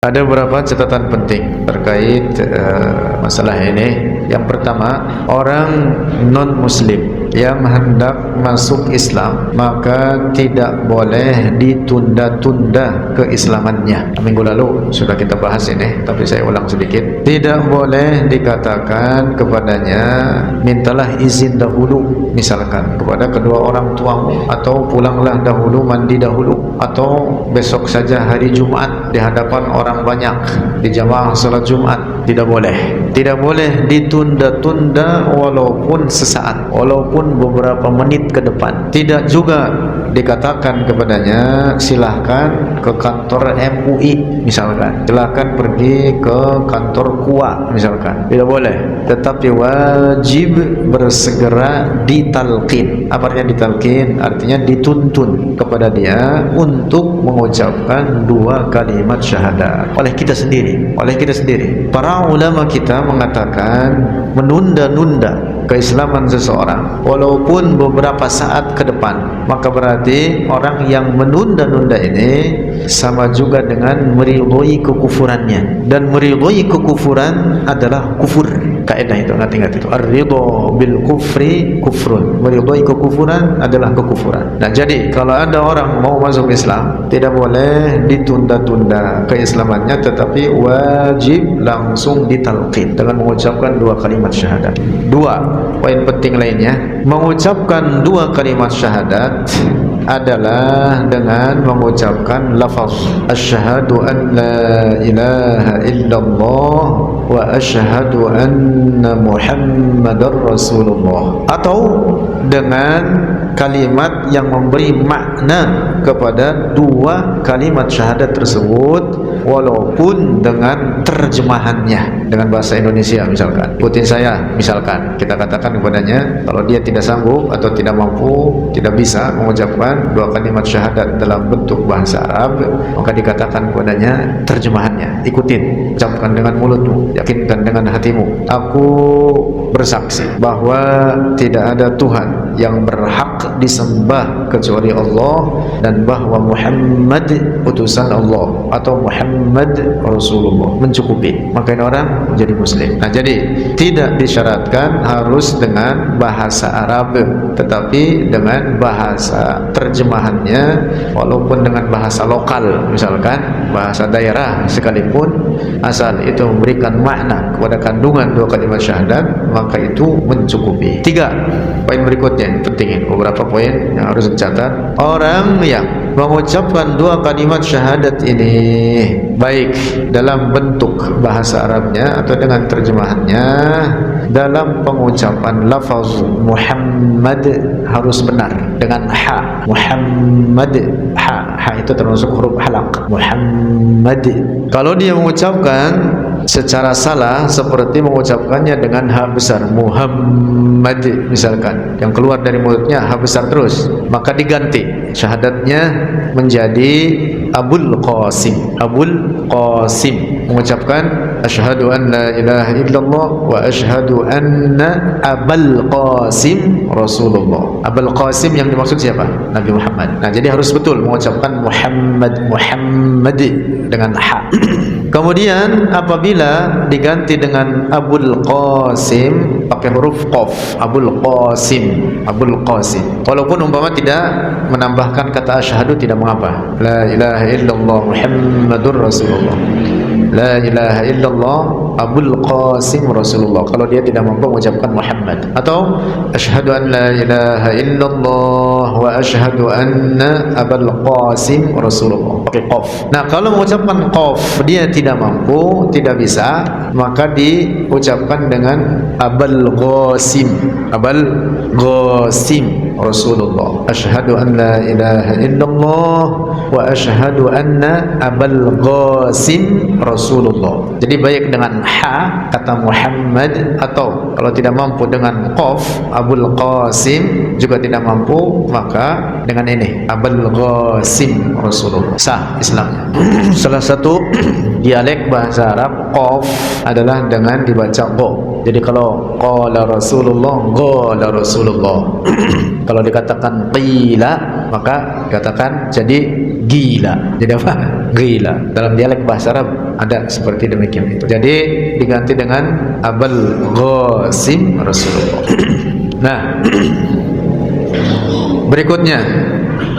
Ada beberapa catatan penting terkait masalah ini. Yang pertama, orang non-muslim yang hendak masuk Islam maka tidak boleh ditunda-tunda keislamannya. Minggu lalu sudah kita bahas ini, tapi saya ulang sedikit. Tidak boleh dikatakan kepadanya mintalah izin dahulu, misalkan kepada kedua orang tuamu, atau pulanglah dahulu, mandi dahulu, atau besok saja hari Jumat di hadapan orang banyak di jamaah salat Jumat. Tidak boleh. Tidak boleh ditunda-tunda walaupun sesaat, walaupun beberapa menit ke depan. Tidak juga dikatakan kepadanya silahkan ke kantor MUI misalkan, silahkan pergi ke kantor KUA misalkan. Tidak boleh. Tetapi wajib bersegera ditalqin. Apa artinya ditalqin? Artinya dituntun kepada dia untuk mengucapkan dua kalimat syahadat oleh kita sendiri, oleh kita sendiri. Para ulama kita mengatakan menunda-nunda keislaman seseorang walaupun beberapa saat ke depan, maka berarti orang yang menunda-nunda ini sama juga dengan meridhoi kekufurannya, dan meridhoi kekufuran adalah kufur. Kaidah itu, ingat itu, ar-ridha bil kufri kufrun, meridhoi kekufuran adalah kekufuran. Nah, jadi kalau ada orang mau masuk Islam, tidak boleh ditunda-tunda keislamannya, tetapi wajib langsung ditalqin dengan mengucapkan dua kalimat syahadat. Dua poin penting lainnya, mengucapkan dua kalimat syahadat adalah dengan mengucapkan lafaz asyhadu an la ilaha illallah wa asyhadu anna muhammadar rasulullah, atau dengan kalimat yang memberi makna kepada dua kalimat syahadat tersebut walaupun dengan terjemahannya dengan bahasa Indonesia. Misalkan ikutin saya, misalkan kita katakan kepadanya, kalau dia tidak sanggup atau tidak mampu, tidak bisa mengucapkan dua kalimat syahadat dalam bentuk bahasa Arab, maka dikatakan kepadanya terjemahannya, ikutin, ucapkan dengan mulutmu, yakinkan dengan hatimu, aku bersaksi bahwa tidak ada Tuhan yang berhak disembah kecuali Allah, dan bahwa Muhammad utusan Allah atau Muhammad Rasulullah. Mencukupi, maka ini orang menjadi muslim. Nah, jadi tidak disyaratkan harus dengan bahasa Arab, tetapi dengan bahasa terjemahannya, walaupun dengan bahasa lokal, misalkan bahasa daerah sekalipun, asal itu memberikan makna kepada kandungan dua kalimat syahadat, maka itu mencukupi. Tiga, poin berikutnya penting, beberapa poin yang harus dicatat. Orang yang mengucapkan dua kalimat syahadat ini baik dalam bentuk bahasa Arabnya atau dengan terjemahannya, dalam pengucapan lafaz Muhammad harus benar dengan ha. Muhammad, ha itu termasuk huruf halaq. Muhammad. Kalau dia mengucapkan secara salah, seperti mengucapkannya dengan ha besar, Muhammad misalkan, yang keluar dari mulutnya ha besar terus, maka diganti syahadatnya menjadi Abul Qasim. Abul Qasim, mengucapkan asyhadu an la ilaha illallah wa asyhadu anna Abul Qasim Rasulullah. Abul Qasim yang dimaksud siapa? Nabi Muhammad. Nah, jadi harus betul mengucapkan Muhammad dengan ha. Kemudian apabila diganti dengan Abul Qasim pakai huruf qaf, Abul Qasim, Abul Qasim, walaupun umpama tidak menambahkan kata asyhadu, tidak mengapa. La ilaha illallah Muhammadur Rasulullah, la ilaha illallah Abul Qasim Rasulullah, kalau dia tidak mampu mengucapkan Muhammad. Atau asyhadu an la ilaha illallah wa asyhadu anna Abul Qasim Rasulullah, pakai qaf. Nah, kalau mengucapkan qaf dia tidak mampu, tidak bisa, maka diucapkan dengan Abul Qasim, Abul Qasim Rasulullah, asyhadu an la ilaha illallah wa asyhadu anna Abul Qasim Rasulullah. Jadi baik dengan ha kata Muhammad, atau kalau tidak mampu dengan qaf Abul Qasim, juga tidak mampu, maka dengan ini Abul Qasim Rasulullah, sah Islamnya. Salah satu dialek bahasa Arab qaf adalah dengan dibaca go. Jadi kalau qala Rasulullah, qala Rasulullah. Kalau dikatakan qila, maka katakan jadi gila. Jadi apa? Gila. Dalam dialek bahasa Arab ada seperti demikian itu. Jadi diganti dengan Abul Qasim Rasulullah. Nah, berikutnya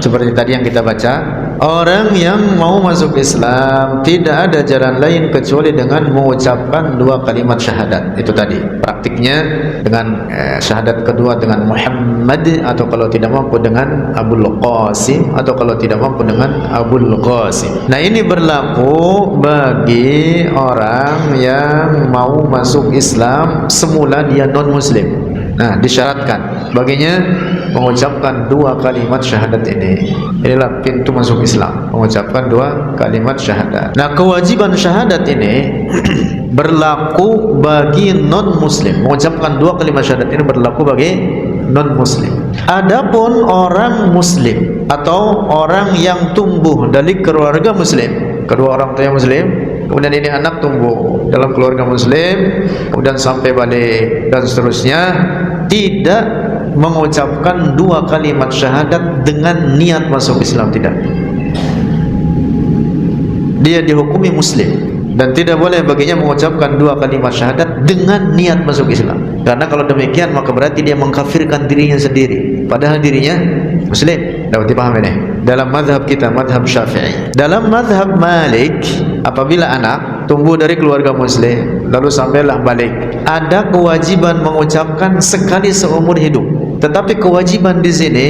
seperti tadi yang kita baca, orang yang mau masuk Islam tidak ada jalan lain kecuali dengan mengucapkan dua kalimat syahadat. Itu tadi praktiknya dengan syahadat kedua dengan Muhammad, atau kalau tidak mampu dengan Abul Qasim, atau kalau tidak mampu dengan Abul Qasim. Nah, ini berlaku bagi orang yang mau masuk Islam semula dia non muslim. Nah, disyaratkan baginya mengucapkan dua kalimat syahadat ini. Inilah pintu masuk Islam, mengucapkan dua kalimat syahadat. Nah, kewajiban syahadat ini berlaku bagi non muslim. Mengucapkan dua kalimat syahadat ini berlaku bagi non muslim. Adapun orang muslim atau orang yang tumbuh dari keluarga muslim, kedua orang tuanya muslim, kemudian ini anak tumbuh dalam keluarga muslim, kemudian sampai balik dan seterusnya, tidak mengucapkan dua kalimat syahadat dengan niat masuk Islam, tidak. Dia dihukumi muslim dan tidak boleh baginya mengucapkan dua kalimat syahadat dengan niat masuk Islam. Karena kalau demikian maka berarti dia mengkafirkan dirinya sendiri, padahal dirinya muslim. Dapat dipahami ini? Dalam mazhab kita, mazhab Syafi'i. Dalam mazhab Malik, apabila anak tumbuh dari keluarga muslim lalu sampailah balik, ada kewajiban mengucapkan sekali seumur hidup. Tetapi kewajiban di sini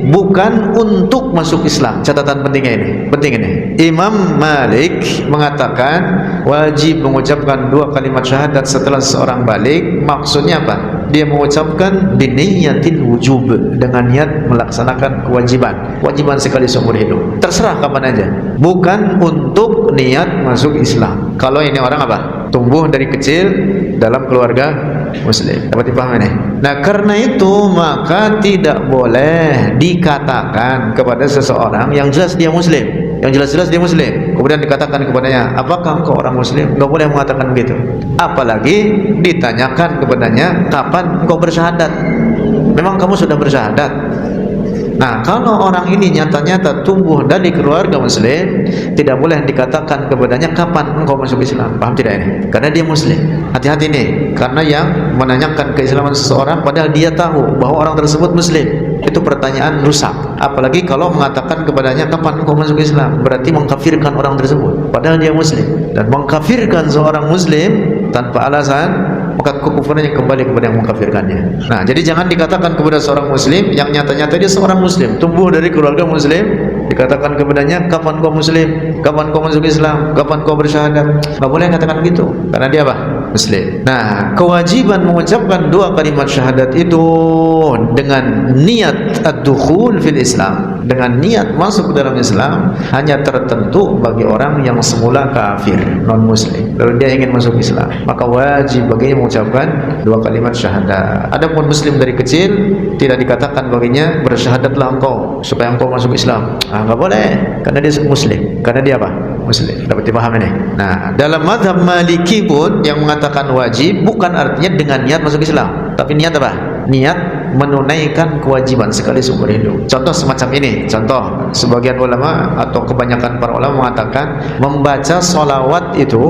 bukan untuk masuk Islam. Catatan pentingnya ini, penting ini. Imam Malik mengatakan wajib mengucapkan dua kalimat syahadat setelah seorang balik. Maksudnya apa? Dia mengucapkan biniyatil wujub, dengan niat melaksanakan kewajiban sekali seumur hidup. Terserah kapan aja. Bukan untuk niat masuk Islam. Kalau ini orang apa? Tumbuh dari kecil dalam keluarga muslim. Dapat dipahami nih? Nah, karena itu maka tidak boleh dikatakan kepada seseorang yang jelas dia muslim, yang jelas-jelas dia muslim, kemudian dikatakan kepadanya, apakah engkau orang muslim? Enggak boleh mengatakan begitu. Apalagi ditanyakan kepadanya, kapan engkau bersyahadat? Memang kamu sudah bersyahadat? Nah, kalau orang ini nyata-nyata tumbuh dari keluarga muslim, tidak boleh dikatakan kepadanya kapan engkau masuk Islam. Paham tidak ini? Karena dia muslim. Hati-hati nih, karena yang menanyakan keislaman seseorang padahal dia tahu bahwa orang tersebut muslim, itu pertanyaan rusak. Apalagi kalau mengatakan kepadanya kapan engkau masuk Islam, berarti mengkafirkan orang tersebut padahal dia muslim. Dan mengkafirkan seorang muslim tanpa alasan, maka kekufurannya kembali kepada yang mengkafirkannya. Nah, jadi jangan dikatakan kepada seorang muslim yang nyata-nyata dia seorang muslim, tumbuh dari keluarga muslim, dikatakan kepadanya kapan kau muslim, kapan kau masuk Islam, kapan kau bersyahadat. Enggak boleh katakan begitu, karena dia apa? Muslim. Nah, kewajiban mengucapkan dua kalimat syahadat itu dengan niat ad-dukhul fil Islam, dengan niat masuk ke dalam Islam, hanya tertentu bagi orang yang semula kafir, non muslim, lalu dia ingin masuk Islam, maka wajib baginya mengucapkan dua kalimat syahadat. Adapun muslim dari kecil, tidak dikatakan baginya bersyahadatlah engkau supaya engkau masuk Islam. Enggak boleh, karena dia muslim, karena dia apa? Muslim. Dapat dipahami nih? Nah, dalam mazhab Maliki pun yang mengatakan wajib bukan artinya dengan niat masuk Islam, tapi niat apa? Niat menunaikan kewajiban sekali seumur hidup. Contoh semacam ini, contoh sebagian ulama atau kebanyakan para ulama mengatakan membaca sholawat itu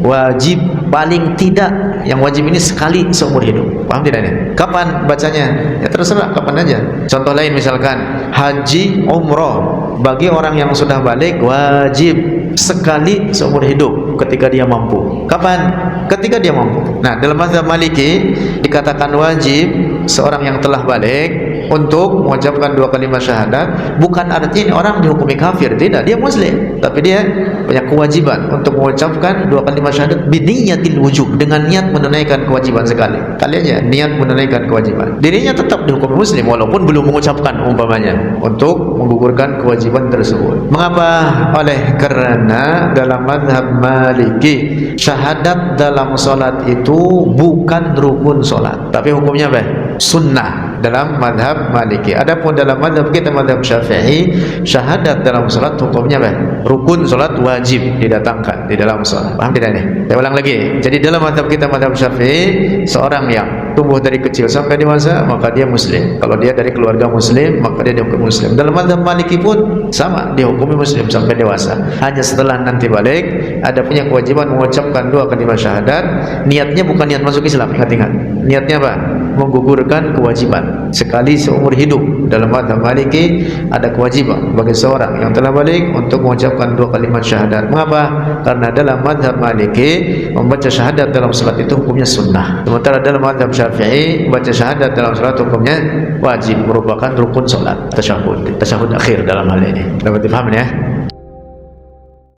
wajib, paling tidak yang wajib ini sekali seumur hidup. Paham tidak ini? Kapan bacanya? Ya terserah, kapan aja. Contoh lain misalkan haji, umroh, bagi orang yang sudah balik wajib sekali seumur hidup ketika dia mampu. Kapan? Ketika dia mampu. Nah, dalam mazhab Maliki dikatakan wajib seorang yang telah balik untuk mengucapkan dua kalimat syahadat, bukan artinya orang dihukumi kafir, tidak, dia muslim, tapi dia punya kewajiban untuk mengucapkan dua kalimat syahadat biniyatil wujub, dengan niat menunaikan kewajiban sekali. Kali aja niat menunaikan kewajiban, dirinya tetap dihukumi muslim walaupun belum mengucapkan umpamanya, untuk menggugurkan kewajiban tersebut. Mengapa? Oleh karena dalam mazhab Maliki syahadat dalam solat itu bukan rukun solat, tapi hukumnya apa? Sunnah. dalam mazhab Maliki. Adapun dalam mazhab kita mazhab Syafi'i, syahadat dalam salat hukumnya apa? Rukun salat wajib didatangkan di dalam salat. Paham tidak nih? Saya ulang lagi. Jadi dalam mazhab kita mazhab Syafi'i, seorang yang tumbuh dari kecil sampai dewasa maka dia muslim. Kalau dia dari keluarga muslim maka dia dihukum muslim. Dalam mazhab Maliki pun sama, dihukumi muslim sampai dewasa. Hanya setelah nanti balik ada punya kewajiban mengucapkan 2 kalimat syahadat. Niatnya bukan niat masuk Islam, ingat-ingat. Niatnya apa? Menggugurkan kewajiban sekali seumur hidup. Dalam mazhab Maliki ada kewajiban bagi seorang yang telah balik untuk mengucapkan 2 kalimat syahadat. Mengapa? Karena dalam mazhab Maliki membaca syahadat dalam salat itu hukumnya sunnah. Sementara dalam mazhab Syafi'i membaca syahadat dalam salat hukumnya wajib, merupakan rukun salat, tasyahud akhir dalam hal ini. Dapat dipahami ya?